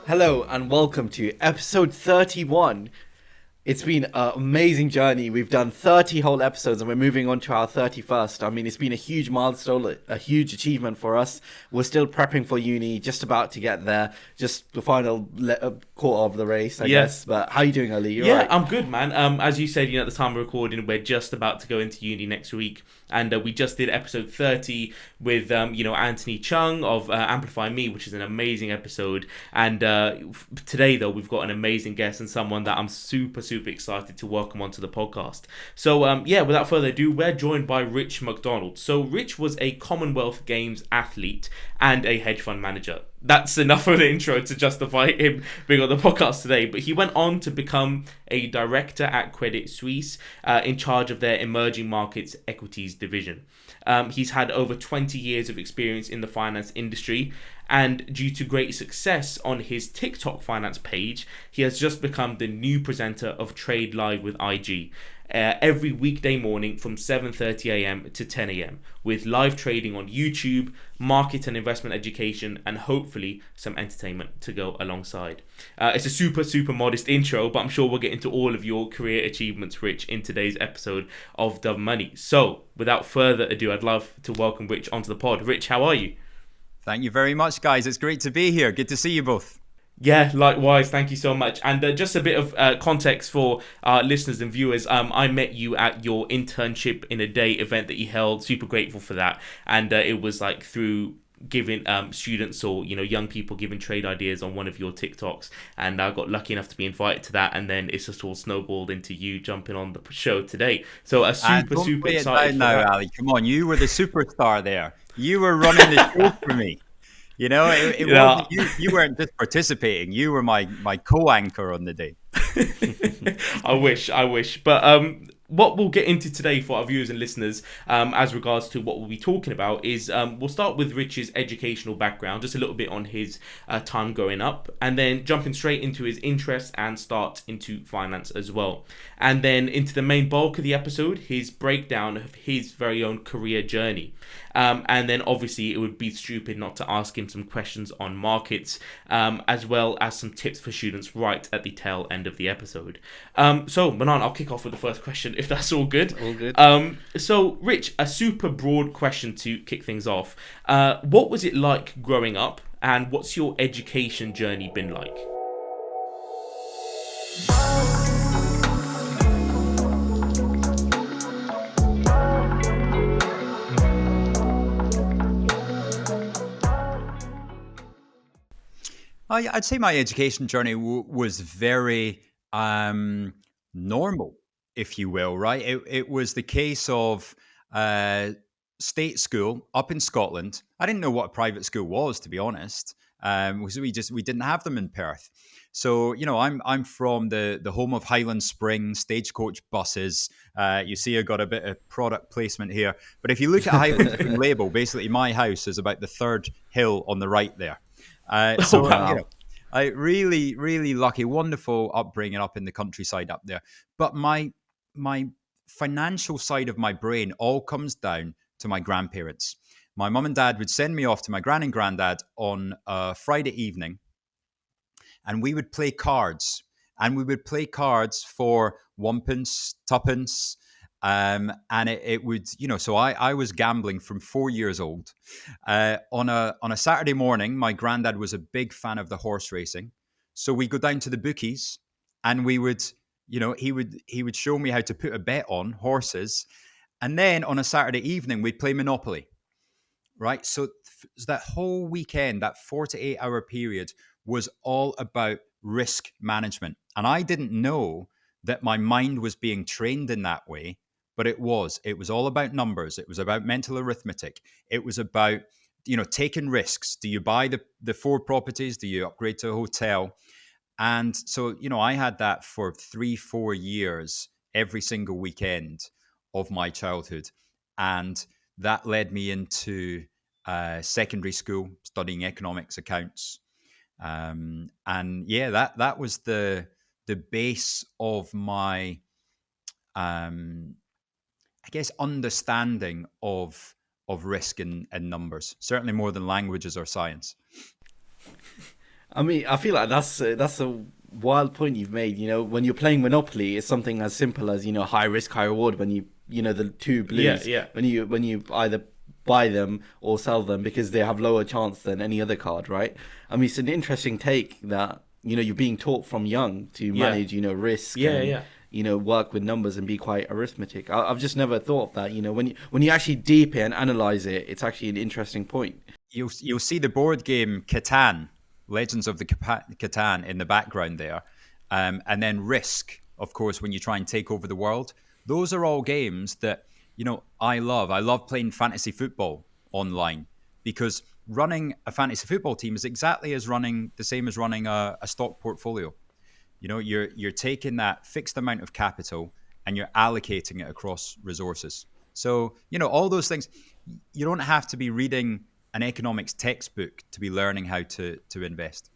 Hello and welcome to episode 31. It's been an amazing journey. We've done 30 whole episodes and we're moving on to our 31st. I mean, it's been a huge milestone, a huge achievement for us. We're still prepping for uni, just about to get there. Just the final quarter of the race, I Yeah. guess. But how are you doing, Ali? You Yeah, alright? I'm good, man. As you said, at the time of recording, we're just about to go into uni next week, and we just did episode 30 with, Anthony Chung of Amplify Me, which is an amazing episode. And today, though, we've got an amazing guest and someone that I'm super, super excited to welcome onto the podcast. So, without further ado, we're joined by Rich McDonald. So, Rich was a Commonwealth Games athlete and a hedge fund manager. That's enough of the intro to justify him being on the podcast today. But he went on to become a director at Credit Suisse, in charge of their emerging markets equities division. He's had over 20 years of experience in the finance industry, and due to great success on his TikTok finance page, he has just become the new presenter of Trade Live with IG. Every weekday morning from 7:30 a.m. to 10 a.m. with live trading on YouTube, market and investment education, and hopefully some entertainment to go alongside. It's a super, super modest intro, but I'm sure we'll get into all of your career achievements, Rich, in today's episode of Dove Money. So, without further ado, I'd love to welcome Rich onto the pod. Rich, how are you? Thank you very much, guys. It's great to be here. Good to see you both. Yeah, likewise. Thank you so much. And just a bit of context for our listeners and viewers. I met you at your internship in a day event that you held. Super grateful for that. And it was like through giving students or young people giving trade ideas on one of your TikToks, and I got lucky enough to be invited to that, and then it's just all snowballed into you jumping on the show today. So a And super, don't super play it excited down for now, that. Ali. Come on, you were the superstar there. You were running the show for me. It Yeah. wasn't you. You weren't just participating. You were my co-anchor on the day. I wish. But what we'll get into today for our viewers and listeners, as regards to what we'll be talking about, is we'll start with Rich's educational background, just a little bit on his time growing up, and then jumping straight into his interests and start into finance as well. And then into the main bulk of the episode, his breakdown of his very own career journey. And then obviously it would be stupid not to ask him some questions on markets, as well as some tips for students right at the tail end of the episode. So Manan, I'll kick off with the first question if that's all good. All good. So Rich, a super broad question to kick things off. What was it like growing up, and what's your education journey been like? I'd say my education journey was very normal, if you will, right? It was the case of state school up in Scotland. I didn't know what a private school was, to be honest. Because we didn't have them in Perth. So I'm from the home of Highland Spring stagecoach buses. You see, I got a bit of product placement here. But if you look at Highland Spring label, basically my house is about the third hill on the right there. Oh, wow. I really, really lucky, wonderful upbringing up in the countryside up there. But my financial side of my brain all comes down to my grandparents. My mum and dad would send me off to my gran and granddad on a Friday evening, and we would play cards. And we would play cards for one pence, tuppence. And it would, so I was gambling from 4 years old. On a Saturday morning, my granddad was a big fan of the horse racing. So we go down to the bookies, and we would, he would show me how to put a bet on horses. And then on a Saturday evening, we'd play Monopoly, right? So that whole weekend, that 4 to 8 hour period was all about risk management. And I didn't know that my mind was being trained in that way. But it was all about numbers. It was about mental arithmetic. It was about, taking risks. Do you buy the 4 properties? Do you upgrade to a hotel? And so, I had that for 3-4 years, every single weekend of my childhood. And that led me into secondary school, studying economics, accounts. And yeah, that was the base of my, I guess, understanding of risk and numbers, certainly more than languages or science. I mean, I feel like that's a wild point you've made. You know, when you're playing Monopoly, it's something as simple as, you know, high risk, high reward. When you know, the two Yeah, blues, yeah. when you either buy them or sell them because they have lower chance than any other card, right? I mean, it's an interesting take that, you know, you're being taught from young to Yeah. manage, you know, risk Yeah, and, yeah. you know, work with numbers and be quite arithmetic. I've just never thought of that. You know, when you actually deep it and analyze it, it's actually an interesting point. You'll see the board game Catan, Legends of the Catan in the background there, and then Risk, of course, when you try and take over the world. Those are all games that I love. I love playing fantasy football online because running a fantasy football team is exactly as running the same as running a stock portfolio. You're taking that fixed amount of capital and you're allocating it across resources. So all those things. You don't have to be reading an economics textbook to be learning how to invest.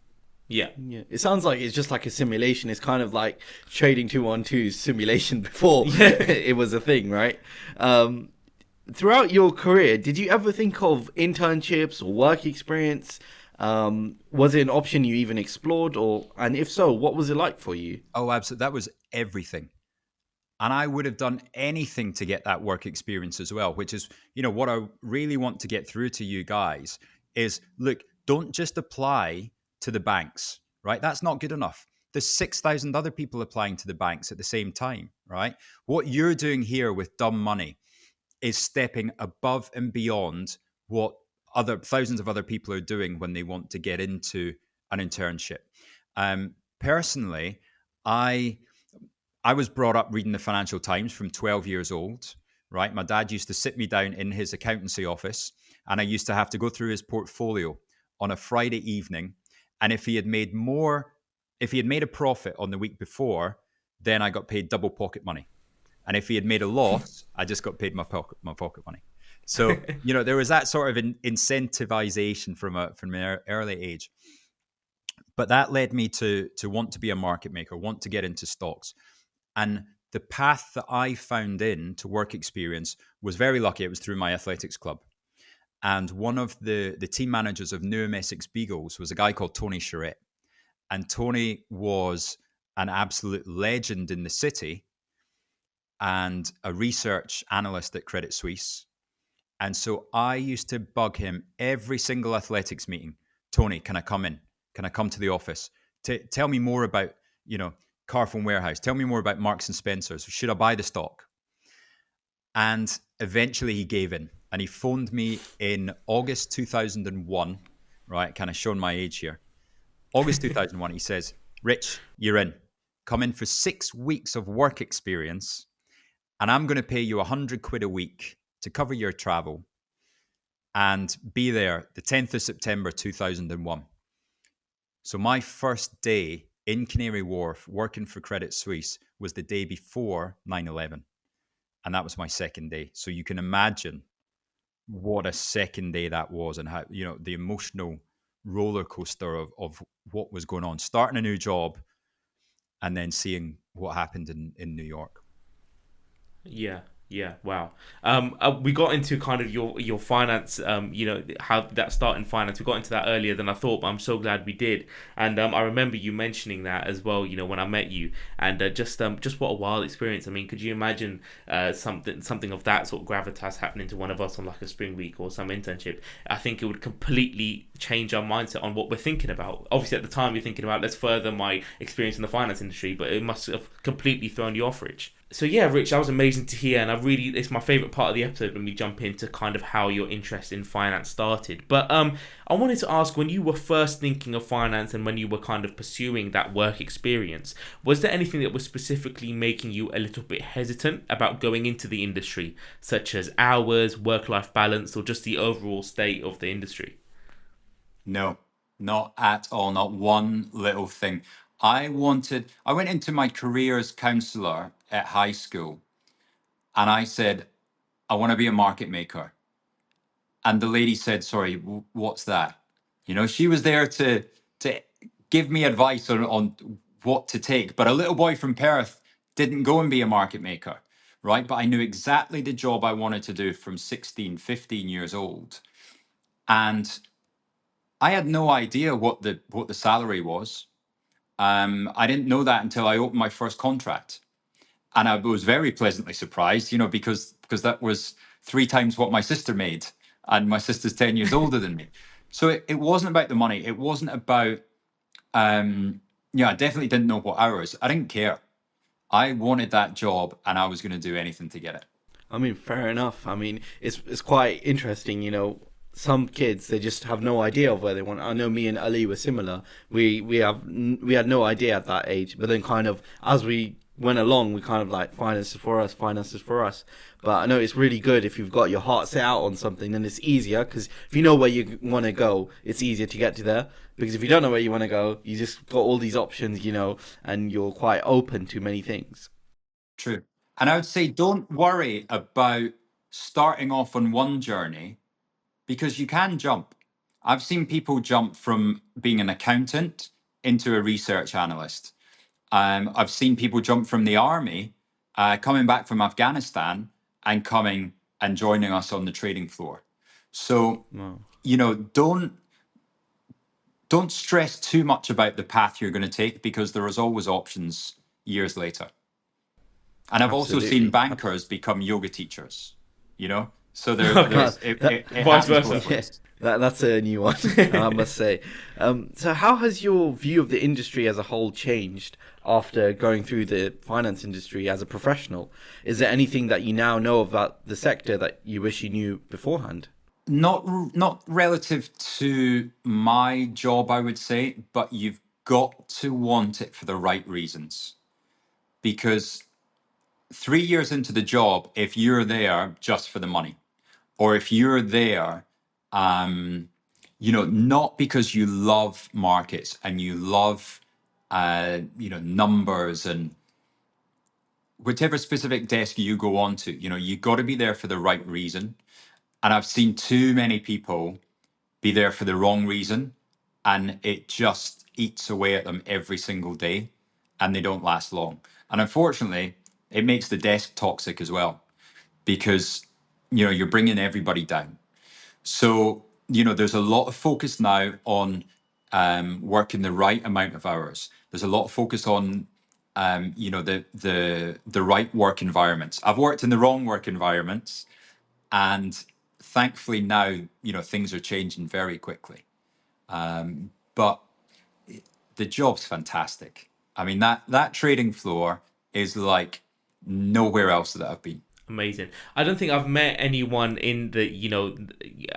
Yeah. Yeah, it sounds like it's just like a simulation. It's kind of like trading 212 simulation before Yeah. it was a thing, right? Um, Throughout your career, did you ever think of internships or work experience? Was it an option you even explored, or and if so, what was it like for you? Oh, absolutely. That was everything. And I would have done anything to get that work experience as well, which is, what I really want to get through to you guys is look, don't just apply to the banks, right? That's not good enough. There's 6,000 other people applying to the banks at the same time, right? What you're doing here with dumb money is stepping above and beyond what other thousands of other people are doing when they want to get into an internship. Personally, I I was brought up reading the Financial Times from 12 years old, right? My dad used to sit me down in his accountancy office, and I used to have to go through his portfolio on a Friday evening. And if he had made a profit on the week before, then I got paid double pocket money. And if he had made a loss, I just got paid my pocket money. So there was that sort of incentivization from an early age. But that led me to want to be a market maker, want to get into stocks. And the path that I found in to work experience was very lucky. It was through my athletics club. And one of the team managers of Newham Essex Beagles was a guy called Tony Charette. And Tony was an absolute legend in the city and a research analyst at Credit Suisse. And so I used to bug him every single athletics meeting. Tony, can I come in? Can I come to the office? Tell me more about, Carphone Warehouse. Tell me more about Marks and Spencer's. Should I buy the stock? And eventually he gave in. And he phoned me in August 2001, right? Kind of showing my age here. August 2001, he says, Rich, you're in. Come in for 6 weeks of work experience, and I'm going to pay you 100 quid a week to cover your travel and be there the 10th of September 2001. So my first day in Canary Wharf working for Credit Suisse was the day before 9/11. And that was my second day. So you can imagine what a second day that was and how, the emotional roller coaster of what was going on. Starting a new job and then seeing what happened in New York. Yeah, yeah, wow. We got into kind of your finance, how that start in finance. We got into that earlier than I thought, but I'm so glad we did. And I remember you mentioning that as well, when I met you, and just what a wild experience. I mean, could you imagine something of that sort of gravitas happening to one of us on like a spring week or some internship? I think it would completely change our mindset on what we're thinking about. Obviously, at the time you're thinking about let's further my experience in the finance industry, but it must have completely thrown you off, Rich. So yeah, Rich, that was amazing to hear, and it's my favorite part of the episode when we jump into kind of how your interest in finance started. But I wanted to ask, when you were first thinking of finance and when you were kind of pursuing that work experience, was there anything that was specifically making you a little bit hesitant about going into the industry, such as hours, work-life balance, or just the overall state of the industry? No, not at all. Not one little thing. I went into my career as counselor at high school and I said, I want to be a market maker. And the lady said, sorry, what's that? She was there to give me advice on what to take. But a little boy from Perth didn't go and be a market maker, right? But I knew exactly the job I wanted to do from 16, 15 years old. And I had no idea what the salary was. I didn't know that until I opened my first contract, and I was very pleasantly surprised, because that was 3 times what my sister made, and my sister's 10 years older than me. So it wasn't about the money. It wasn't about I definitely didn't know what hours. I didn't care. I wanted that job, and I was going to do anything to get it. I mean, fair enough. I mean, it's quite interesting, Some kids, they just have no idea of where they want. I know me and Ali were similar. We had no idea at that age, but then kind of as we went along, we kind of like finances for us, finances for us. But I know it's really good if you've got your heart set out on something, then it's easier because if you know where you want to go, it's easier to get to there. Because if you don't know where you want to go, you just got all these options, and you're quite open to many things. True. And I would say don't worry about starting off on one journey, because you can jump. I've seen people jump from being an accountant into a research analyst. I've seen people jump from the army, coming back from Afghanistan and coming and joining us on the trading floor. So, Wow. Don't stress too much about the path you're going to take, because there is always options years later. And I've also seen Absolutely. bankers become yoga teachers, So Okay. it Vice happens versa. both ways. That's a new one, I must say. So how has your view of the industry as a whole changed after going through the finance industry as a professional? Is there anything that you now know about the sector that you wish you knew beforehand? Not relative to my job, I would say, but you've got to want it for the right reasons. Because 3 years into the job, if you're there just for the money, or if you're there, not because you love markets and you love, numbers and whichever specific desk you go onto, you got to be there for the right reason. And I've seen too many people be there for the wrong reason, and it just eats away at them every single day, and they don't last long. And unfortunately, it makes the desk toxic as well, because you're bringing everybody down. So there's a lot of focus now on working the right amount of hours. There's a lot of focus on the right work environments. I've worked in the wrong work environments, and thankfully now things are changing very quickly. But the job's fantastic. I mean, that trading floor is like nowhere else that I've been. Amazing. I don't think I've met anyone in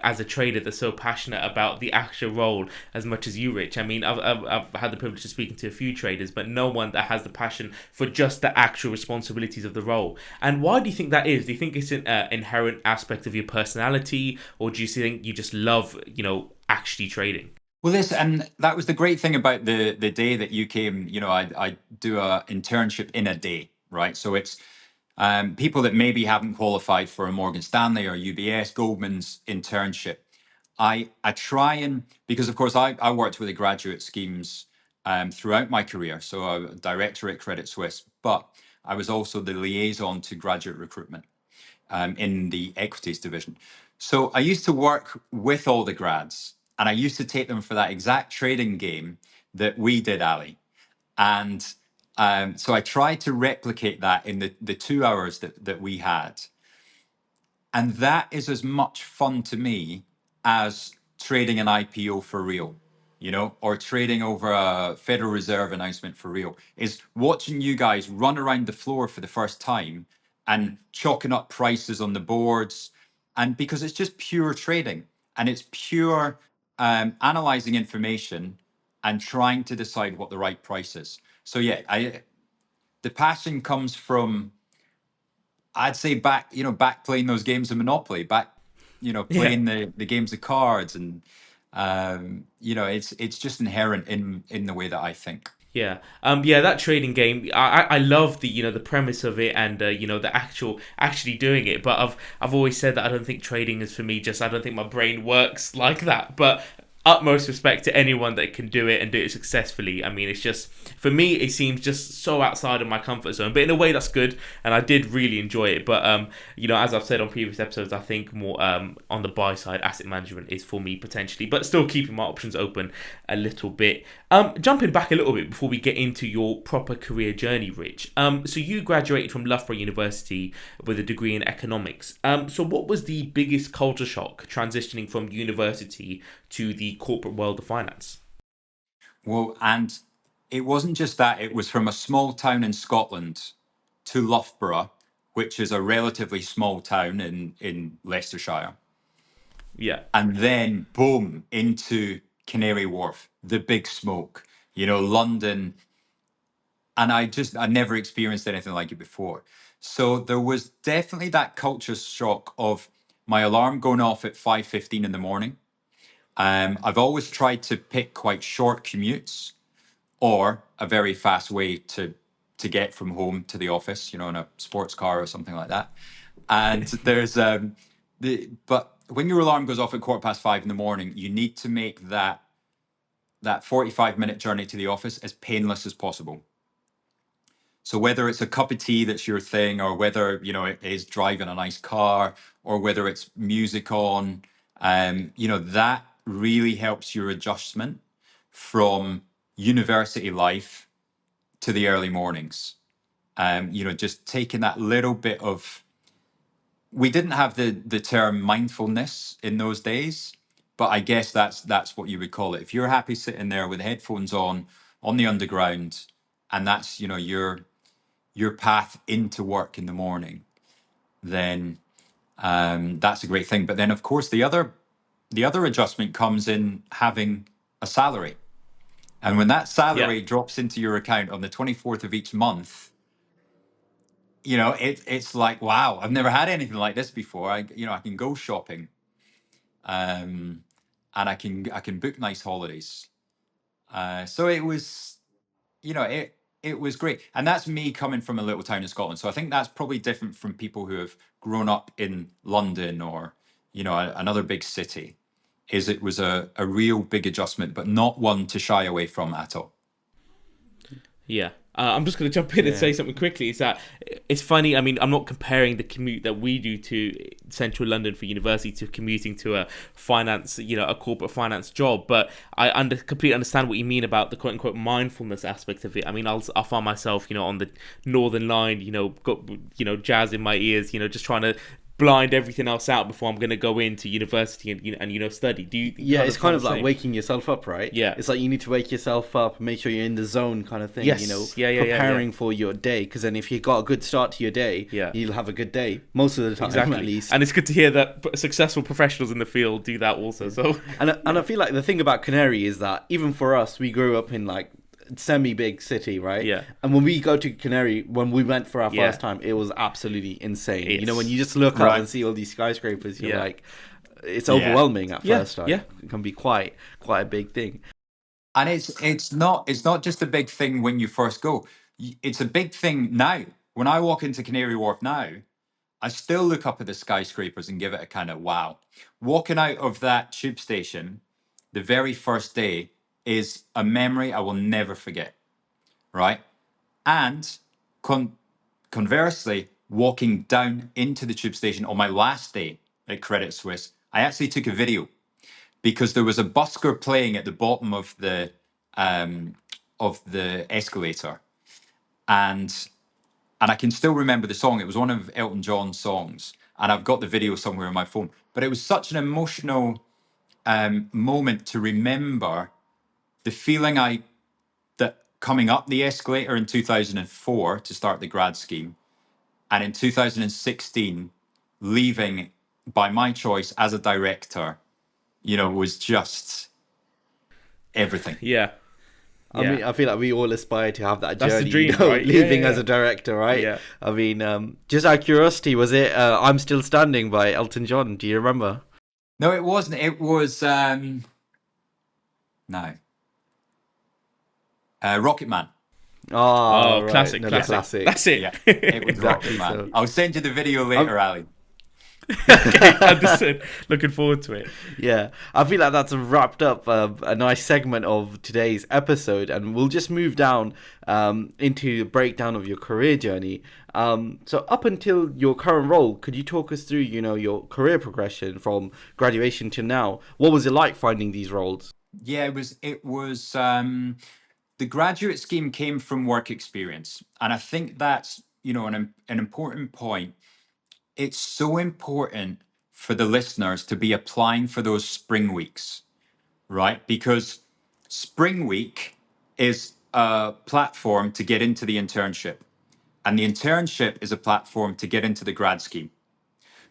as a trader that's so passionate about the actual role as much as you, Rich. I mean, I've had the privilege of speaking to a few traders, but no one that has the passion for just the actual responsibilities of the role. And why do you think that is? Do you think it's an inherent aspect of your personality, or do you think you just love, actually trading? Well, and that was the great thing about the day that you came. I do a internship in a day, right? So it's people that maybe haven't qualified for a Morgan Stanley or UBS, Goldman's internship. I try and, because of course I worked with the graduate schemes throughout my career. So I was a director at Credit Suisse, but I was also the liaison to graduate recruitment in the equities division. So I used to work with all the grads, and I used to take them for that exact trading game that we did, Ali. And so I tried to replicate that in the 2 hours that we had. And that is as much fun to me as trading an IPO for real, or trading over a Federal Reserve announcement for real, is watching you guys run around the floor for the first time and chalking up prices on the boards. And because it's just pure trading, and it's pure analyzing information and trying to decide what the right price is. So yeah, the passion comes from, I'd say, back playing those games of Monopoly, back, Yeah. playing the games of cards, and it's just inherent in the way that I think. Yeah, that trading game, I love the premise of it, and the actually doing it. But I've always said that I don't think trading is for me. Just I don't think my brain works like that. But utmost respect to anyone that can do it and do it successfully. I mean, it's just, for me, it seems just so outside of my comfort zone, but in a way that's good, and I did really enjoy it. But as I've said on previous episodes, I think more on the buy side, asset management is for me potentially, but still keeping my options open a little bit. Jumping back a little bit before we get into your proper career journey, Rich. So you graduated from Loughborough University with a degree in economics. So what was the biggest culture shock transitioning from university to the corporate world of finance? Well, and it wasn't just that, it was from a small town in Scotland to Loughborough, which is a relatively small town in Leicestershire. Yeah. And then, boom, into Canary Wharf, the big smoke, London. And I never experienced anything like it before. So there was definitely that culture shock of my alarm going off at 5:15 in the morning. I've always tried to pick quite short commutes or a very fast way to get from home to the office, in a sports car or something like that. And there's but when your alarm goes off at 5:15 in the morning, you need to make that 45-minute journey to the office as painless as possible. So whether it's a cup of tea that's your thing, or whether it is driving a nice car, or whether it's music on, that really helps your adjustment from university life to the early mornings. Just taking that little bit of. We didn't have the term mindfulness in those days, but I guess that's what you would call it. If you're happy sitting there with headphones on the underground, and that's your path into work in the morning, then that's a great thing. But then, of course, the other adjustment comes in having a salary. And when that salary drops into your account on the 24th of each month, it's like, wow, I've never had anything like this before. I can go shopping, and I can book nice holidays. So it was, it was great. And that's me coming from a little town in Scotland. So I think that's probably different from people who have grown up in London or, another big city. It was a real big adjustment, but not one to shy away from at all. Yeah. I'm just going to jump in and say something quickly. Is that it's funny. I mean, I'm not comparing the commute that we do to central London for university to commuting to a finance, a corporate finance job. But I completely understand what you mean about the quote unquote mindfulness aspect of it. I mean, I'll find myself, on the Northern Line, got jazz in my ears, just trying to blind everything else out before I'm going to go into university and study. Do you? Yeah, it's kind of like waking yourself up, right? Yeah, it's like you need to wake yourself up, make sure you're in the zone, kind of thing. Yes. Preparing for your day, because then if you got a good start to your day, you'll have a good day most of the time, exactly. At least. And it's good to hear that successful professionals in the field do that also. So, and I feel like the thing about Canary is that even for us, we grew up in like semi-big city, right? Yeah. And when we go to Canary, when we went for our first time, it was absolutely insane. It's, when you just look up and see all these skyscrapers, you're like, it's overwhelming at first. Right? It can be quite a big thing. And it's not just a big thing when you first go. It's a big thing now. When I walk into Canary Wharf now, I still look up at the skyscrapers and give it a kind of wow. Walking out of that tube station, the very first day, is a memory I will never forget, right? And conversely, walking down into the tube station on my last day at Credit Suisse, I actually took a video because there was a busker playing at the bottom of the escalator, and I can still remember the song. It was one of Elton John's songs, and I've got the video somewhere on my phone. But it was such an emotional moment to remember the feeling that coming up the escalator in 2004 to start the grad scheme, and in 2016 leaving by my choice as a director, was just everything. Yeah. I mean, I feel like we all aspire to have that journey. That's the dream, right? Leaving as a director, right? Yeah. I mean, just out of curiosity, was it "I'm Still Standing" by Elton John? Do you remember? No, it wasn't. It was Rocket Man. Oh, right. Classic. No, classic. That's it. Yeah, it was Exactly, Rocket Man. so. I'll send you the video later, Ali. Okay, understood. Looking forward to it. Yeah, I feel like that's wrapped up a nice segment of today's episode, and we'll just move down into the breakdown of your career journey. So up until your current role, could you talk us through, your career progression from graduation to now? What was it like finding these roles? Yeah, it was the graduate scheme came from work experience, and I think that's an important point. It's so important for the listeners to be applying for those spring weeks, right? Because spring week is a platform to get into the internship, and the internship is a platform to get into the grad scheme.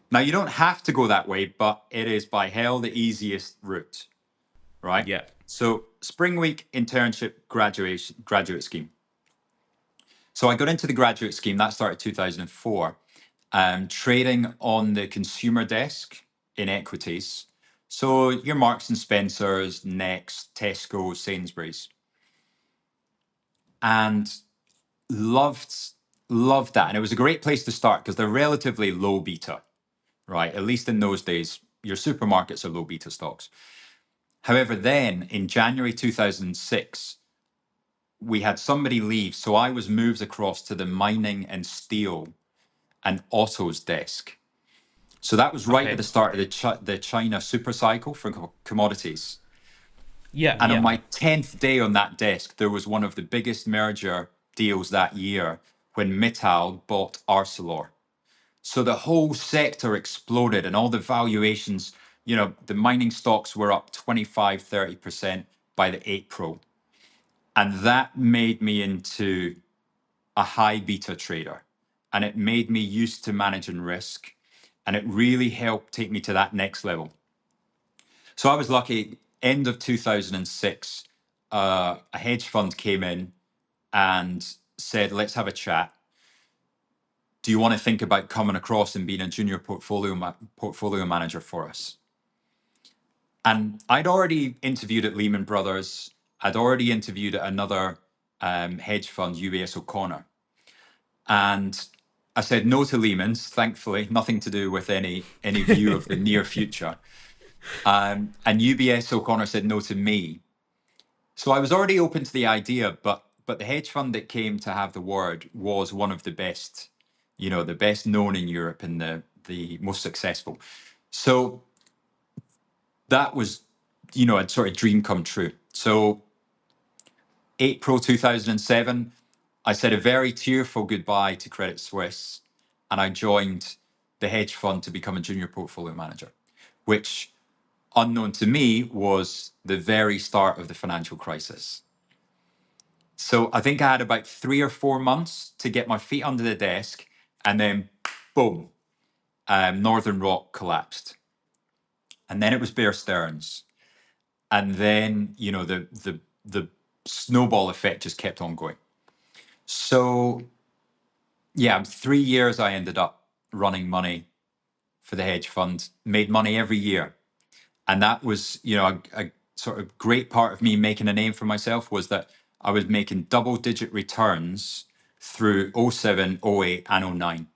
Now, you don't have to go that way, but it is by hell the easiest route, right? Yeah. So, spring week, internship, graduate scheme. So, I got into the graduate scheme that started 2004, trading on the consumer desk in equities. So, your Marks and Spencers, Next, Tesco, Sainsbury's, and loved loved that. And it was a great place to start because they're relatively low beta, right? At least in those days, your supermarkets are low beta stocks. However, then in January 2006, we had somebody leave. So I was moved across to the mining and steel and autos desk. So that was right at Okay. the start of the China super cycle for commodities. Yeah. And on Yeah. my 10th day on that desk, there was one of the biggest merger deals that year when Mittal bought Arcelor. So the whole sector exploded and all the valuations, the mining stocks were up 25, 30% by the April. And that made me into a high beta trader. And it made me used to managing risk. And it really helped take me to that next level. So I was lucky, end of 2006, a hedge fund came in and said, let's have a chat. Do you want to think about coming across and being a junior portfolio manager for us? And I'd already interviewed at Lehman Brothers. I'd already interviewed at another hedge fund, UBS O'Connor. And I said no to Lehman's, thankfully, nothing to do with any view of the near future. And UBS O'Connor said no to me. So I was already open to the idea, but the hedge fund that came to have the word was one of the best, the best known in Europe and the most successful. So that was, a sort of dream come true. So April 2007, I said a very tearful goodbye to Credit Suisse, and I joined the hedge fund to become a junior portfolio manager, which, unknown to me, was the very start of the financial crisis. So I think I had about 3 or 4 months to get my feet under the desk, and then boom, Northern Rock collapsed, and then it was Bear Stearns, and then the snowball effect just kept on going. So yeah, 3 years I ended up running money for the hedge fund, made money every year, and that was a sort of great part of me making a name for myself was that I was making double-digit returns through '07, '08, and '09.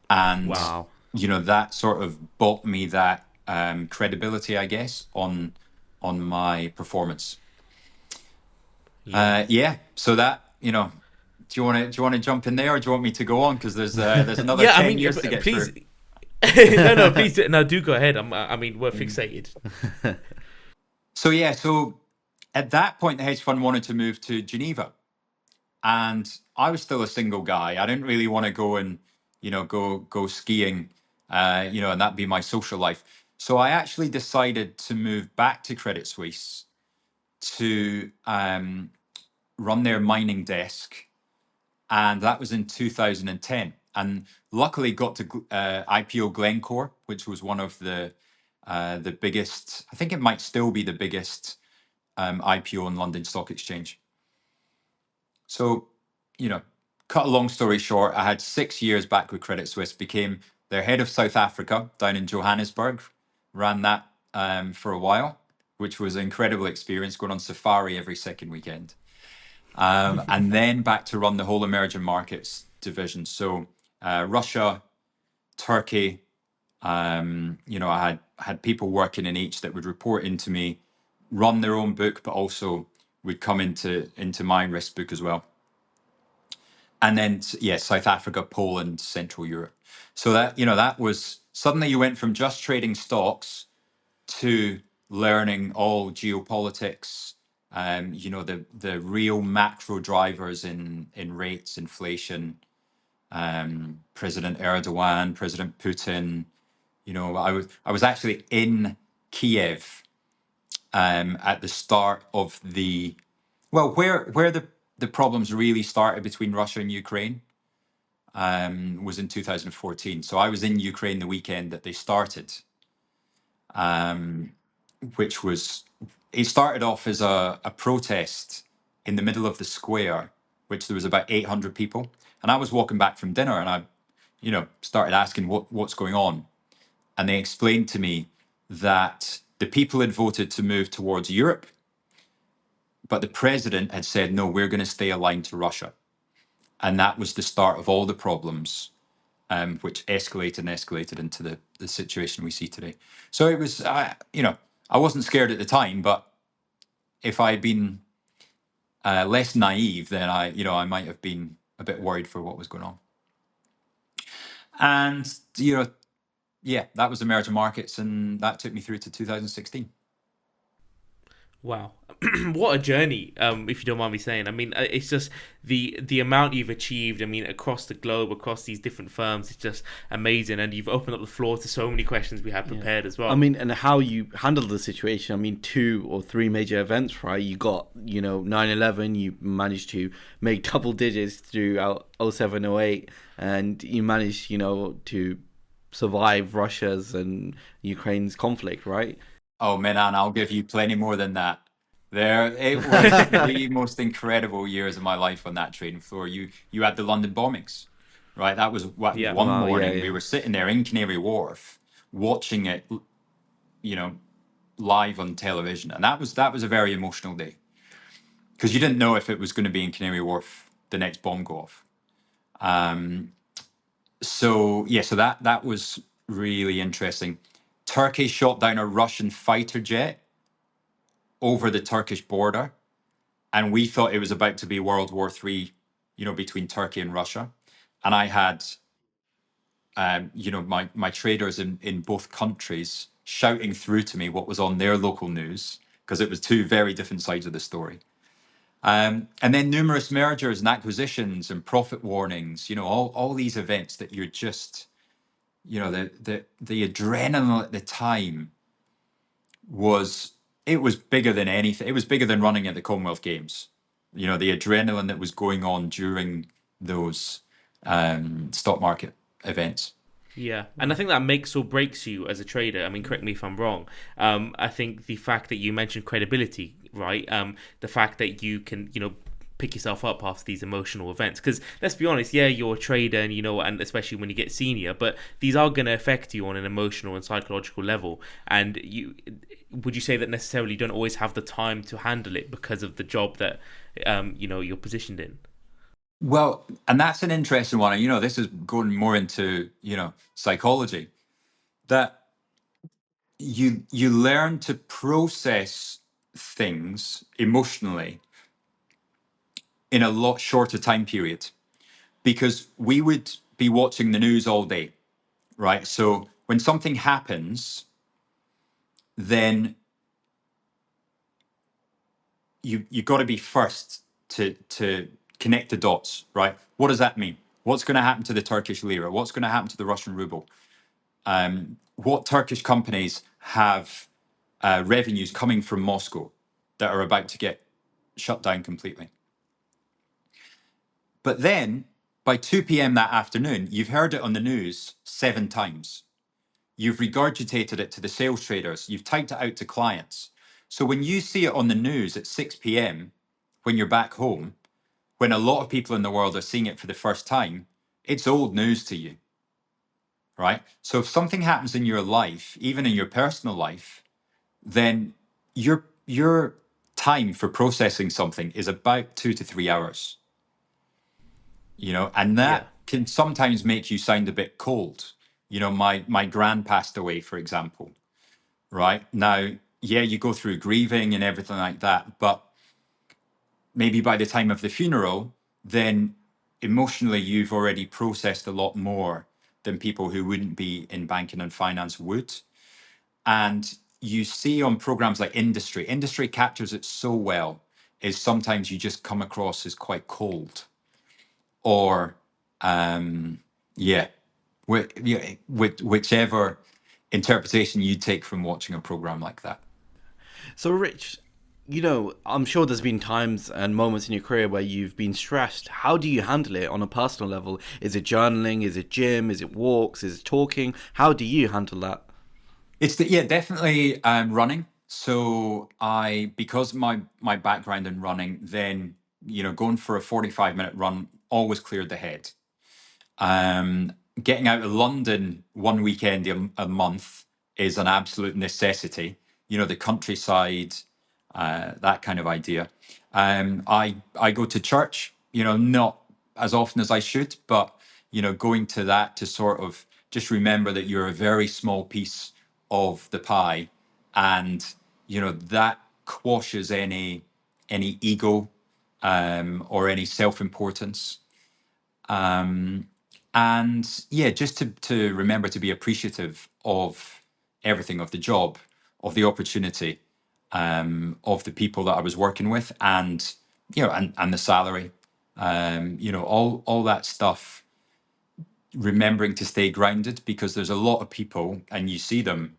And, Wow. that sort of bought me that credibility, I guess, on my performance. Yeah. Yeah. So that, do you want to jump in there, or do you want me to go on? Because there's another Yeah. I 10 mean, years to get please. through. No, no, please. No, do go ahead. I mean, we're fixated. So yeah, so at that point, the hedge fund wanted to move to Geneva, and I was still a single guy. I didn't really want to go and go skiing, and that be my social life. So I actually decided to move back to Credit Suisse to run their mining desk, and that was in 2010. And luckily, got to IPO Glencore, which was one of the biggest. I think it might still be the biggest IPO on London Stock Exchange. So, cut a long story short, I had 6 years back with Credit Suisse, became their head of South Africa down in Johannesburg, ran that for a while, which was an incredible experience, going on safari every second weekend. And then back to run the whole emerging markets division. So Russia, Turkey, I had people working in each that would report into me, run their own book, but also would come into my risk book as well. And then South Africa, Poland, Central Europe. So that was suddenly you went from just trading stocks to learning all geopolitics, the real macro drivers in rates, inflation, President Erdogan, President Putin. I was actually in Kiev at the start of where the problems really started between Russia and Ukraine was in 2014. So I was in Ukraine the weekend that they started, which was it started off as a protest in the middle of the square, which there was about 800 people, and I was walking back from dinner, and I, started asking what's going on, and they explained to me that the people had voted to move towards Europe, but the president had said, no, we're going to stay aligned to Russia. And that was the start of all the problems, which escalated and escalated into the situation we see today. So it was, I wasn't scared at the time, but if I'd been less naive, then I might have been a bit worried for what was going on. And, that was emerging markets, and that took me through to 2016. Wow, what a journey! If you don't mind me saying, I mean, it's just the amount you've achieved. I mean, across the globe, across these different firms, it's just amazing. And you've opened up the floor to so many questions we had prepared as well. I mean, and how you handled the situation. I mean, 2 or 3 major events, right? You got 9/11. You managed to make double digits throughout 07, 08, and you managed to survive Russia's and Ukraine's conflict, right? Oh, man, I'll give you plenty more than that. It was the most incredible years of my life on that trading floor. You had the London bombings, right? That was one Wow, morning yeah. we were sitting there in Canary Wharf watching it, live on television, and that was a very emotional day because you didn't know if it was going to be in Canary Wharf the next bomb go off. So that was really interesting. Turkey shot down a Russian fighter jet over the Turkish border, and we thought it was about to be World War III, between Turkey and Russia. And I had, my traders in both countries shouting through to me what was on their local news, because it was 2 very different sides of the story. And then numerous mergers and acquisitions and profit warnings, all these events that you're just, the adrenaline at the time was bigger than anything. It was bigger than running at the Commonwealth Games. The adrenaline that was going on during those stock market events. Yeah, and I think that makes or breaks you as a trader. I mean, correct me if I'm wrong. I think the fact that you mentioned credibility, right? The fact that you can, pick yourself up after these emotional events. Because let's be honest, yeah, you're a trader, and and especially when you get senior, but these are going to affect you on an emotional and psychological level. And would you say that necessarily you don't always have the time to handle it because of the job that you're positioned in? Well, and that's an interesting one. And, this is going more into, psychology, that you learn to process things emotionally in a lot shorter time period, because we would be watching the news all day, right? So when something happens, then you got to be first to connect the dots, right? What does that mean? What's going to happen to the Turkish lira? What's going to happen to the Russian ruble? What Turkish companies have revenues coming from Moscow that are about to get shut down completely? But then by 2 p.m. that afternoon, you've heard it on the news 7 times. You've regurgitated it to the sales traders. You've typed it out to clients. So when you see it on the news at 6 p.m., when you're back home, when a lot of people in the world are seeing it for the first time, it's old news to you, right? So if something happens in your life, even in your personal life, then your time for processing something is about 2 to 3 hours, and that Yeah. can sometimes make you sound a bit cold, My grand passed away, for example, right? Now, yeah, you go through grieving and everything like that, but maybe by the time of the funeral, then emotionally you've already processed a lot more than people who wouldn't be in banking and finance would. And you see on programs like industry captures it so well, is sometimes you just come across as quite cold, or yeah, whichever interpretation you take from watching a program like that. So, Rich, I'm sure there's been times and moments in your career where you've been stressed. How do you handle it on a personal level? Is it journaling? Is it gym? Is it walks? Is it talking? How do you handle that? Definitely running. So because my background in running, then going for a 45-minute run always cleared the head. Getting out of London one weekend a month is an absolute necessity. The countryside, that kind of idea. I go to church, not as often as I should, but going to that to sort of just remember that you're a very small piece of the pie, and that quashes any ego or any self-importance. And yeah, just to remember to be appreciative of everything, of the job, of the opportunity, of the people that I was working with, and and the salary, all that stuff. Remembering to stay grounded, because there's a lot of people, and you see them,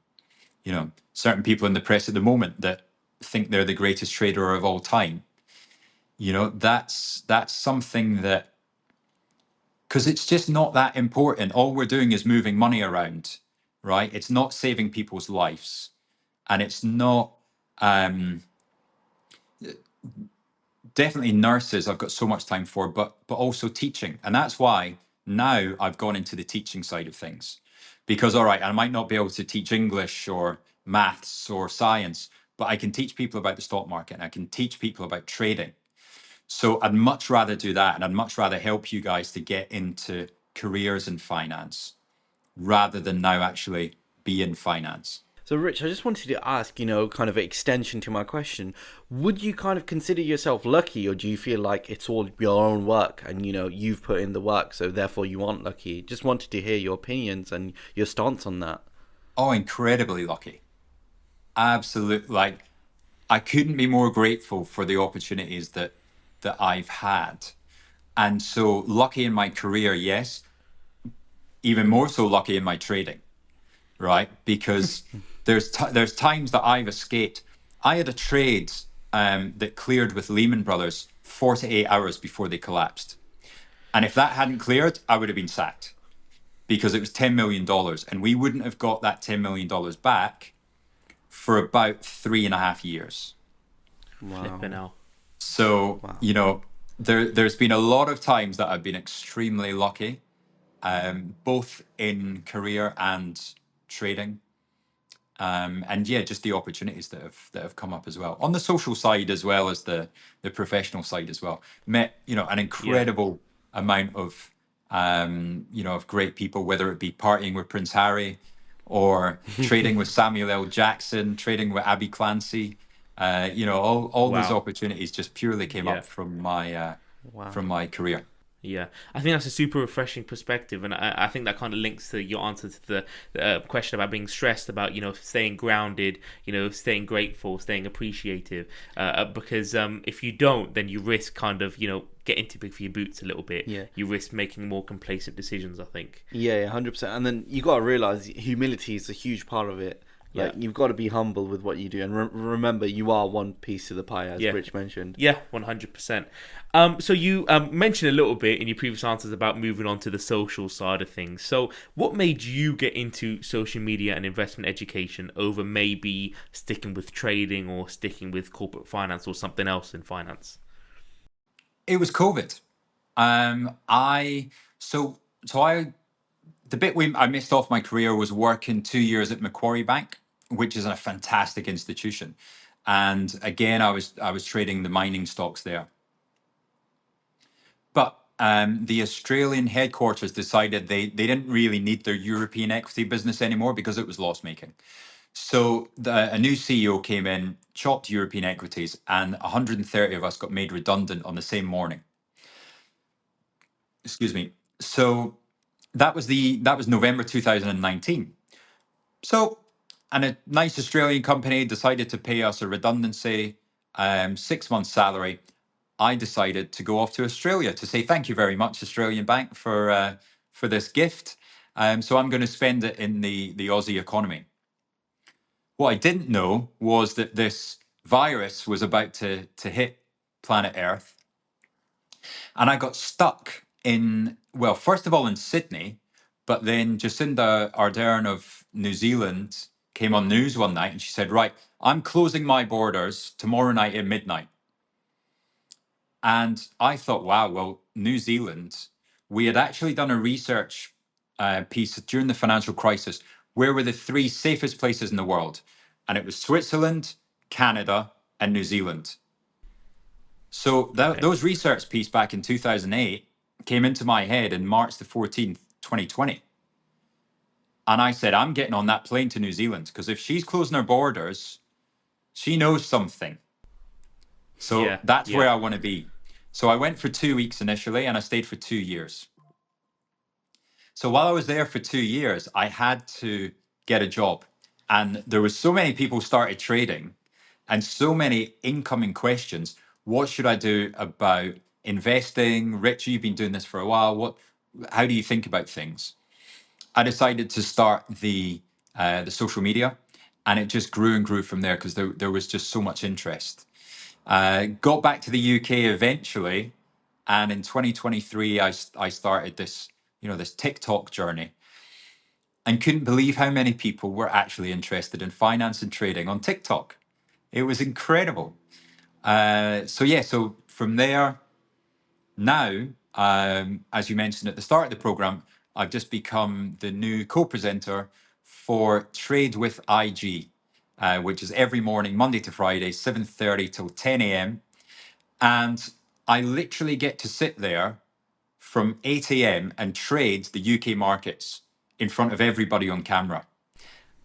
certain people in the press at the moment that think they're the greatest trader of all time. That's something that, because it's just not that important. All we're doing is moving money around, right? It's not saving people's lives, and it's not definitely nurses. I've got so much time for, but also teaching, and that's why now I've gone into the teaching side of things, because all right, I might not be able to teach English or maths or science, but I can teach people about the stock market, and I can teach people about trading. So I'd much rather do that, and I'd much rather help you guys to get into careers in finance rather than now actually be in finance. So, Rich, I just wanted to ask, kind of an extension to my question. Would you kind of consider yourself lucky, or do you feel like it's all your own work and, you've put in the work, so therefore you aren't lucky? Just wanted to hear your opinions and your stance on that. Oh, incredibly lucky. Absolutely. Like, I couldn't be more grateful for the opportunities that I've had. And so lucky in my career, yes. Even more so lucky in my trading, right? Because there's times that I've escaped. I had a trade that cleared with Lehman Brothers 48 hours before they collapsed. And if that hadn't cleared, I would have been sacked, because it was $10 million. And we wouldn't have got that $10 million back for about 3.5 years. Wow. Flipping out. So, Wow. there's been a lot of times that I've been extremely lucky, both in career and trading. And yeah, just the opportunities that have come up as well on the social side, as well as the professional side as well. Met an Yeah. incredible amount of of great people, whether it be partying with Prince Harry, or trading with Samuel L. Jackson, trading with Abby Clancy. All those Wow. opportunities just purely came Yeah. up from Wow. my career. Yeah, I think that's a super refreshing perspective, and I think that kind of links to your answer to the question about being stressed, about staying grounded, staying grateful, staying appreciative, because if you don't, then you risk kind of getting too big for your boots a little bit. Yeah. You risk making more complacent decisions, I think. Yeah, 100%. And then you got to realize humility is a huge part of it. Yeah. Like, you've got to be humble with what you do, and remember, you are one piece of the pie, as Yeah. Rich mentioned. Yeah, 100%. So you mentioned a little bit in your previous answers about moving on to the social side of things. So what made you get into social media and investment education over maybe sticking with trading or sticking with corporate finance or something else in finance? It was COVID. I so so I the bit I missed off my career was working 2 years at Macquarie Bank, which is a fantastic institution. And again, I was trading the mining stocks there. But the Australian headquarters decided they didn't really need their European equity business anymore because it was loss making. So a new CEO came in, chopped European equities, and 130 of us got made redundant on the same morning. Excuse me. So that was November 2019. So, and a nice Australian company decided to pay us a redundancy, 6 months salary. I decided to go off to Australia to say thank you very much, Australian Bank, for this gift. So I'm going to spend it in the Aussie economy. What I didn't know was that this virus was about to hit planet Earth, and I got stuck in, well, first of all in Sydney, but then Jacinda Ardern of New Zealand came on news one night and she said, right, I'm closing my borders tomorrow night at midnight. And I thought, wow, well, New Zealand, we had actually done a research piece during the financial crisis. Where were the three safest places in the world? And it was Switzerland, Canada, and New Zealand. So those research piece back in 2008 came into my head in March the 14th, 2020. And I said, I'm getting on that plane to New Zealand because if she's closing her borders, she knows something. So that's where I want to be. So I went for 2 weeks initially and I stayed for 2 years. So while I was there for 2 years, I had to get a job. And there was so many people started trading and so many incoming questions. What should I do about investing? Rich, you've been doing this for a while. How do you think about things? I decided to start the social media, and it just grew and grew from there because there was just so much interest. Got back to the UK eventually, and in 2023 I started this this TikTok journey, and couldn't believe how many people were actually interested in finance and trading on TikTok. It was incredible. So from there, now, as you mentioned at the start of the program, I've just become the new co-presenter for Trade with IG, which is every morning, Monday to Friday, 7:30 till 10 a.m. And I literally get to sit there from 8 a.m. and trade the UK markets in front of everybody on camera.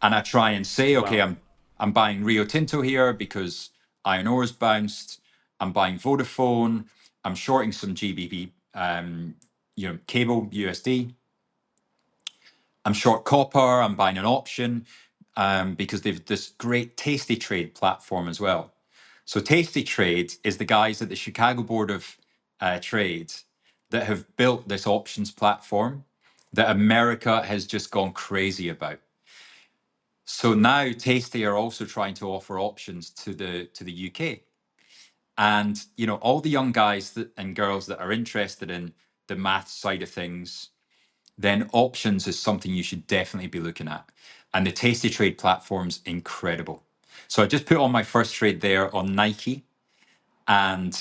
And I try and say, okay, I'm buying Rio Tinto here because iron ore's bounced. I'm buying Vodafone. I'm shorting some GBP, cable USD. I'm short copper. I'm buying an option because they've this great Tasty Trade platform as well. So Tasty Trade is the guys at the Chicago Board of Trade that have built this options platform that America has just gone crazy about. So now Tasty are also trying to offer options to the UK. And all the young guys and girls that are interested in the math side of things, then options is something you should definitely be looking at. And the Tasty Trade platform's incredible. So I just put on my first trade there on Nike, and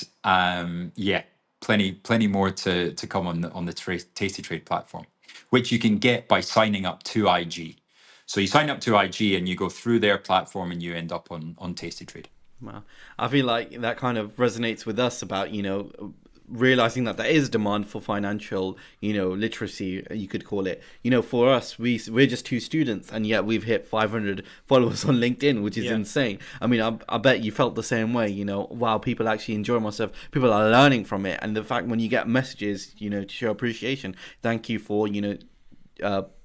plenty more to come on the Tasty Trade platform, which you can get by signing up to IG. So you sign up to IG and you go through their platform and you end up on Tasty Trade. Wow. I feel like that kind of resonates with us about, realizing that there is demand for financial, literacy, you could call it. For us, we're just two students, and yet we've hit 500 followers on LinkedIn, which is insane. I mean, I bet you felt the same way. Wow, people actually enjoy my stuff. People are learning from it, and the fact when you get messages, to show appreciation, thank you for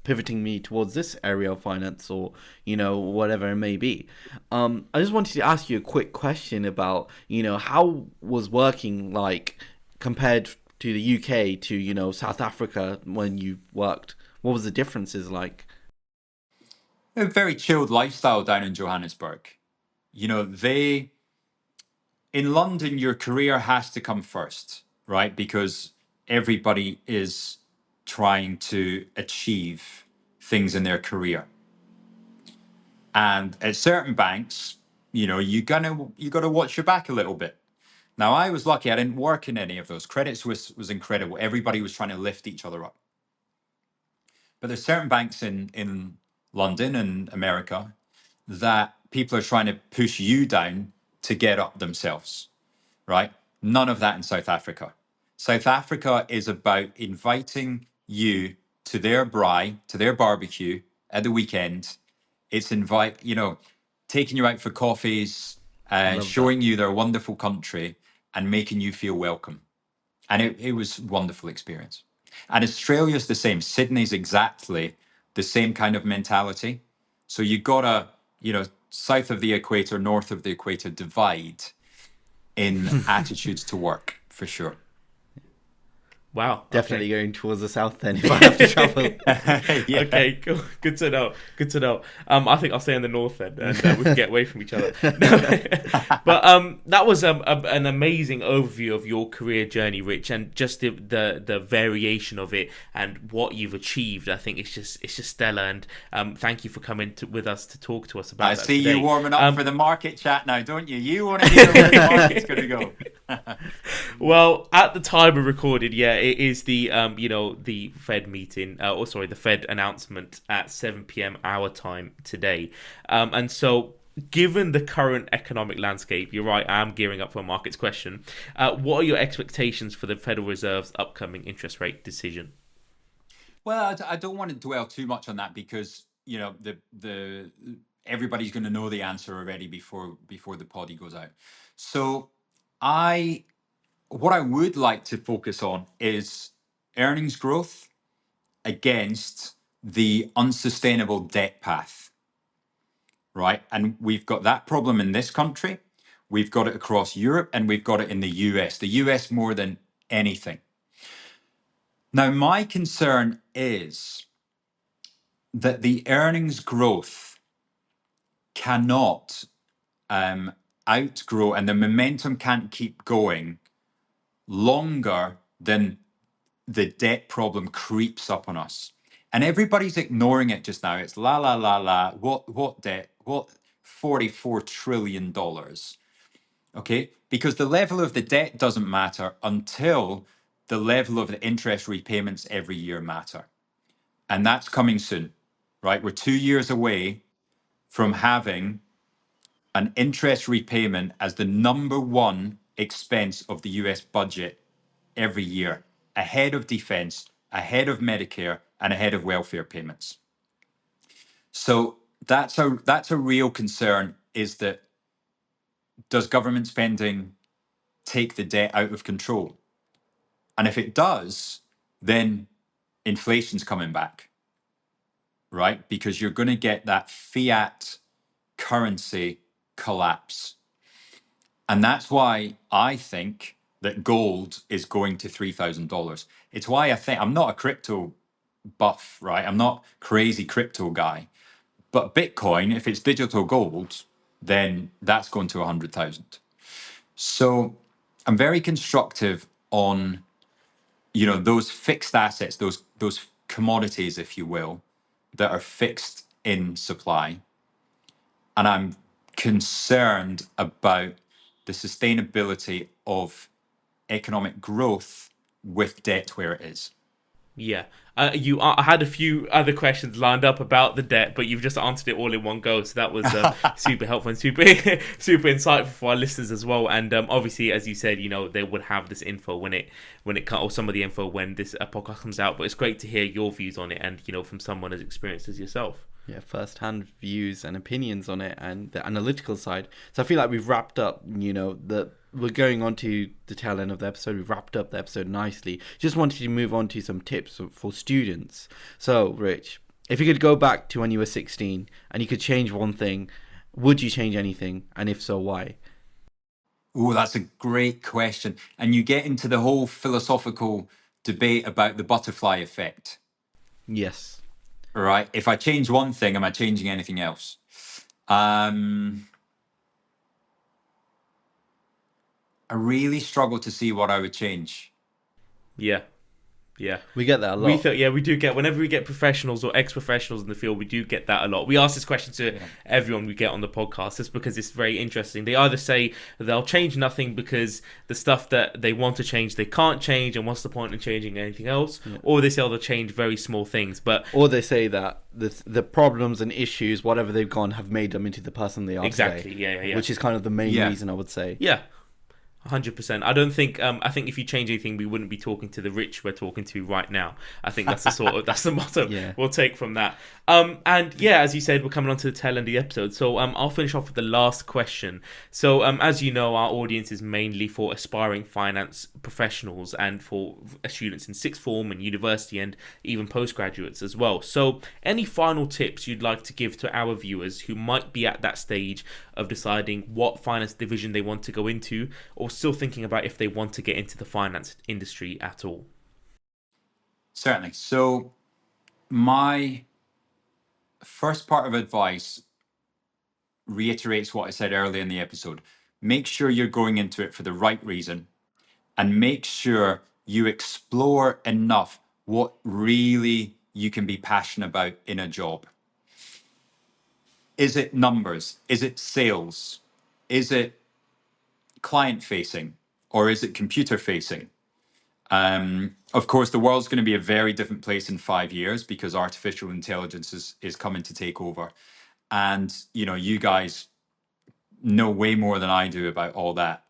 pivoting me towards this area of finance, or whatever it may be. I just wanted to ask you a quick question about how was working like compared to the UK to South Africa when you worked. What was the differences like? A very chilled lifestyle down in Johannesburg. In London, your career has to come first, right? Because everybody is trying to achieve things in their career. And at certain banks, you got to watch your back a little bit. Now, I was lucky. I didn't work in any of those. Credit Suisse was incredible. Everybody was trying to lift each other up. But there's certain banks in London and America that people are trying to push you down to get up themselves, right? None of that in South Africa. South Africa is about inviting you to their braai, to their barbecue at the weekend. It's taking you out for coffees, Love that. showing you their wonderful country, and making you feel welcome. And it was a wonderful experience. And Australia's the same. Sydney's exactly the same kind of mentality. So you got a, south of the equator, north of the equator divide in attitudes to work, for sure. Wow. Definitely going towards the south then if I have to travel. Yeah. Okay, cool. Good to know. Good to know. I think I'll stay in the north then, and we can get away from each other. But that was an amazing overview of your career journey, Rich, and just the variation of it and what you've achieved. I think it's just stellar, and thank you for coming with us to talk to us about. I that see today. you warming up for the market chat now, don't you? You want to hear where the market's going to go. Well, at the time of recorded, it is the the Fed meeting, the Fed announcement at 7 p.m. our time today, and so given the current economic landscape, you're right, I am gearing up for a markets question. What are your expectations for the Federal Reserve's upcoming interest rate decision? Well, I don't want to dwell too much on that because the everybody's going to know the answer already before the poddy goes out. So what I would like to focus on is earnings growth against the unsustainable debt path, right? And we've got that problem in this country. We've got it across Europe, and we've got it in the US. The US more than anything. Now, my concern is that the earnings growth cannot outgrow, and the momentum can't keep going longer than the debt problem creeps up on us. And everybody's ignoring it just now. It's la la la la. What debt? What $44 trillion? Okay? Because the level of the debt doesn't matter until the level of the interest repayments every year matter. And that's coming soon, right? We're 2 years away from having an interest repayment as the number one expense of the US budget every year, ahead of defense, ahead of Medicare, and ahead of welfare payments. So that's a real concern, is that does government spending take the debt out of control? And if it does, then inflation's coming back, right? Because you're going to get that fiat currency collapse. And that's why I think that gold is going to $3,000. It's why I think I'm not a crypto buff, right? I'm not crazy crypto guy. But Bitcoin, if it's digital gold, then that's going to 100,000. So I'm very constructive on, those fixed assets, those commodities, if you will, that are fixed in supply. And I'm concerned about the sustainability of economic growth with debt where it is. Yeah. I had a few other questions lined up about the debt, but you've just answered it all in one go. So that was super helpful and super super insightful for our listeners as well. And obviously, as you said, they would have this info when it or some of the info when this podcast comes out. But it's great to hear your views on it, and from someone as experienced as yourself. Yeah, first-hand views and opinions on it, and the analytical side. So I feel like we've wrapped up, we're going on to the tail end of the episode. We've wrapped up the episode nicely. Just wanted to move on to some tips for students. So, Rich, if you could go back to when you were 16 and you could change one thing, would you change anything? And if so, why? Oh, that's a great question. And you get into the whole philosophical debate about the butterfly effect. Yes. Right. If I change one thing, am I changing anything else? I really struggle to see what I would change. Yeah. We get that a lot. We do get, whenever we get professionals or ex-professionals in the field, we do get that a lot. We ask this question to everyone we get on the podcast just because it's very interesting. They either say they'll change nothing because the stuff that they want to change they can't change, and what's the point in changing anything else? Yeah. Or they say they'll change very small things, or they say that the problems and issues, whatever they've gone, have made them into the person they are exactly today. Yeah. Which is kind of the main reason, I would say. Yeah. 100%. I don't think. I think if you change anything, we wouldn't be talking to the rich we're talking to right now. I think that's the that's the motto Yeah. we'll take from that. And yeah, as you said, we're coming on to the tail end of the episode. So I'll finish off with the last question. So as you know, our audience is mainly for aspiring finance professionals and for students in sixth form and university and even postgraduates as well. So any final tips you'd like to give to our viewers who might be at that stage of deciding what finance division they want to go into, or still thinking about if they want to get into the finance industry at all? Certainly. So my first part of advice reiterates what I said earlier in the episode. Make sure you're going into it for the right reason, and make sure you explore enough what really you can be passionate about in a job. Is it numbers? Is it sales? Is it client facing? Or is it computer facing? Of course, the world's going to be a very different place in 5 years because artificial intelligence is coming to take over. And, you guys know way more than I do about all that.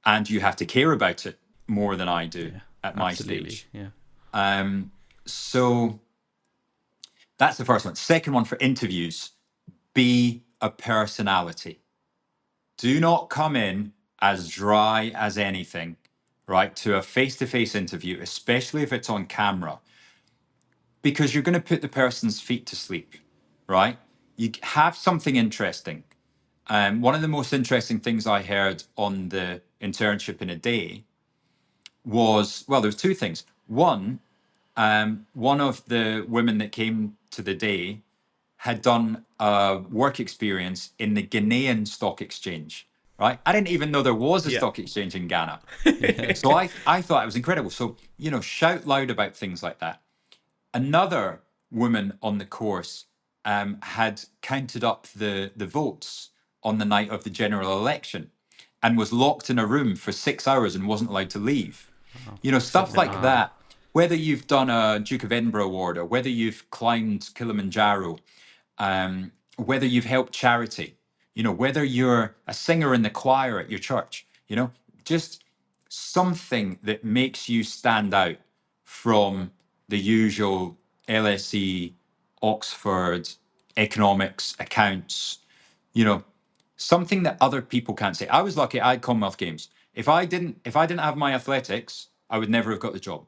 And you have to care about it more than I do at my Absolutely. stage. Yeah. So that's the first one. Second one, for interviews, be a personality. Do not come in as dry as anything, right, to a face-to-face interview, especially if it's on camera, because you're going to put the person's feet to sleep, right? You have something interesting. One of the most interesting things I heard on the internship in a day was, well, there's two things. One of the women that came to the day had done a work experience in the Ghanaian stock exchange, right? I didn't even know there was a Yeah. stock exchange in Ghana. So I thought it was incredible. So, shout loud about things like that. Another woman on the course had counted up the votes on the night of the general election and was locked in a room for 6 hours and wasn't allowed to leave. Stuff like that. Whether you've done a Duke of Edinburgh award or whether you've climbed Kilimanjaro, whether you've helped charity, whether you're a singer in the choir at your church, just something that makes you stand out from the usual LSE, Oxford, economics, accounts, something that other people can't say. I was lucky I had Commonwealth Games. If I didn't have my athletics, I would never have got the job.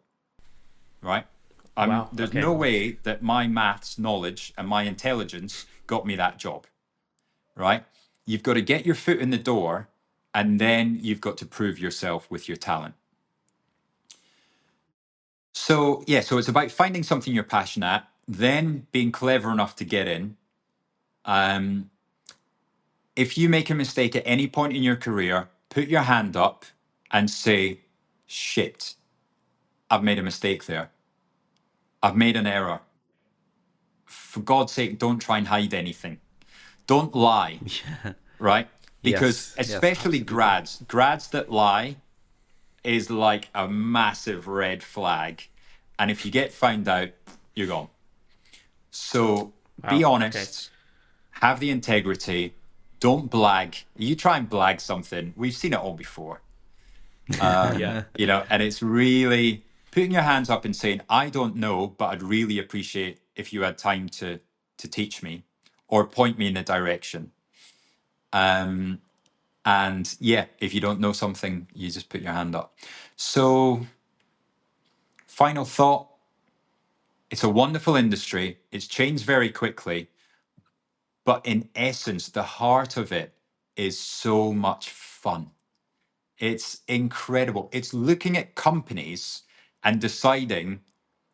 Right? Wow. There's Okay. no way that my maths knowledge and my intelligence got me that job. Right? You've got to get your foot in the door, and then you've got to prove yourself with your talent. So it's about finding something you're passionate at, then being clever enough to get in. If you make a mistake at any point in your career, put your hand up and say, shit, I've made a mistake there. I've made an error. For God's sake, don't try and hide anything. Don't lie, right? Because Yes, especially absolutely. grads that lie is like a massive red flag. And if you get found out, you're gone. So be Wow. Okay. honest, have the integrity, don't blag. You try and blag something, we've seen it all before. Yeah. And it's really putting your hands up and saying, I don't know, but I'd really appreciate if you had time to teach me or point me in a direction. And if you don't know something, you just put your hand up. So final thought, it's a wonderful industry. It's changed very quickly. But in essence, the heart of it is so much fun. It's incredible. It's looking at companies and deciding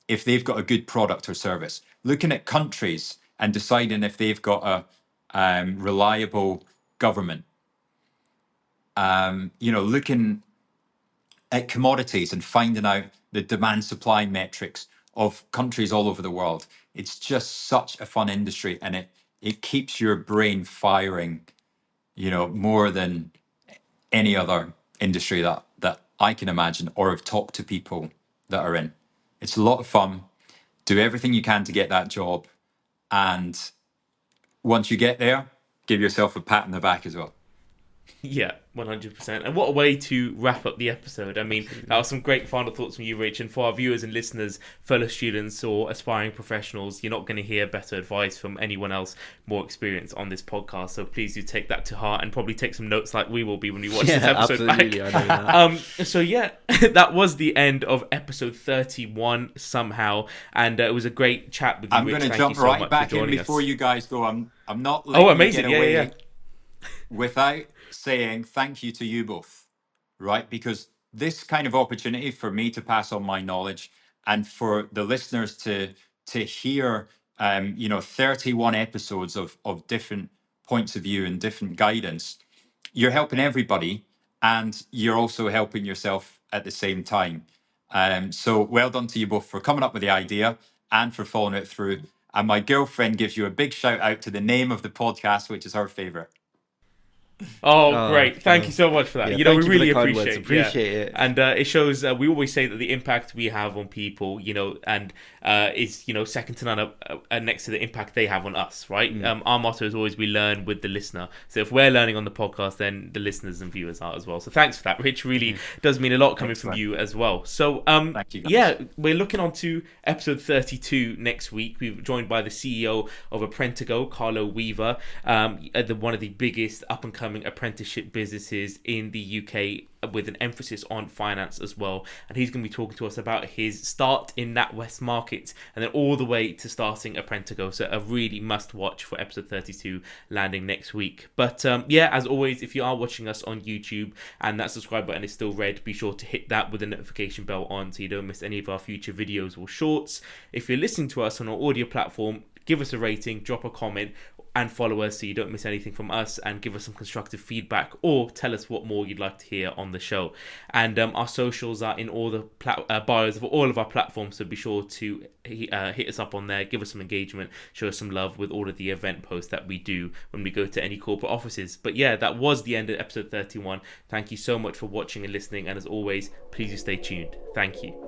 if they've got a good product or service, looking at countries and deciding if they've got a reliable government, looking at commodities and finding out the demand supply metrics of countries all over the world. It's just such a fun industry, and it keeps your brain firing, more than any other industry that I can imagine or have talked to people that are in. It's a lot of fun. Do everything you can to get that job, and once you get there, give yourself a pat on the back as well. Yeah, 100%. And what a way to wrap up the episode. I mean, that was some great final thoughts from you, Rich. And for our viewers and listeners, fellow students or aspiring professionals, you're not going to hear better advice from anyone else more experienced on this podcast. So please do take that to heart and probably take some notes like we will be when we watch this episode absolutely, back. I know that. So yeah, that was the end of episode 31 somehow. And it was a great chat with you, I'm Rich. going to Thank jump you so right much back for in joining before us. you guys go. I'm not letting Oh, you amazing. get Yeah, away yeah. without saying thank you to you both, right? Because this kind of opportunity for me to pass on my knowledge and for the listeners to hear 31 episodes of different points of view and different guidance, you're helping everybody and you're also helping yourself at the same time. So well done to you both for coming up with the idea and for following it through. And my girlfriend gives you a big shout out to the name of the podcast, which is her favorite. Oh, great. Thank you Oh, so much for that. yeah, We thank you for the really kind words. appreciate Appreciate it. And it shows, we always say that the impact we have on people, and is, second to none next to the impact they have on us, right? Our motto is always we learn with the listener. So if we're learning on the podcast, then the listeners and viewers are as well. So thanks for that, Rich. Really does mean a lot coming from you as well. So, Thank you, guys. yeah, we're looking on to episode 32 next week. We're joined by the CEO of Apprentigo, Carlo Weaver, one of the biggest up-and-coming apprenticeship businesses in the UK, with an emphasis on finance as well. And he's going to be talking to us about his start in NatWest market and then all the way to starting Apprentigo. So a really must watch for episode 32 landing next week. But yeah, as always, if you are watching us on YouTube and that subscribe button is still red, be sure to hit that with the notification bell on so you don't miss any of our future videos or shorts. If you're listening to us on our audio platform, give us a rating, drop a comment, and follow us so you don't miss anything from us, and give us some constructive feedback or tell us what more you'd like to hear on the show. And our socials are in all the bios of all of our platforms, so be sure to hit us up on there, give us some engagement, show us some love with all of the event posts that we do when we go to any corporate offices. But yeah, that was the end of episode 31. Thank you so much for watching and listening, and as always, please do stay tuned. Thank you.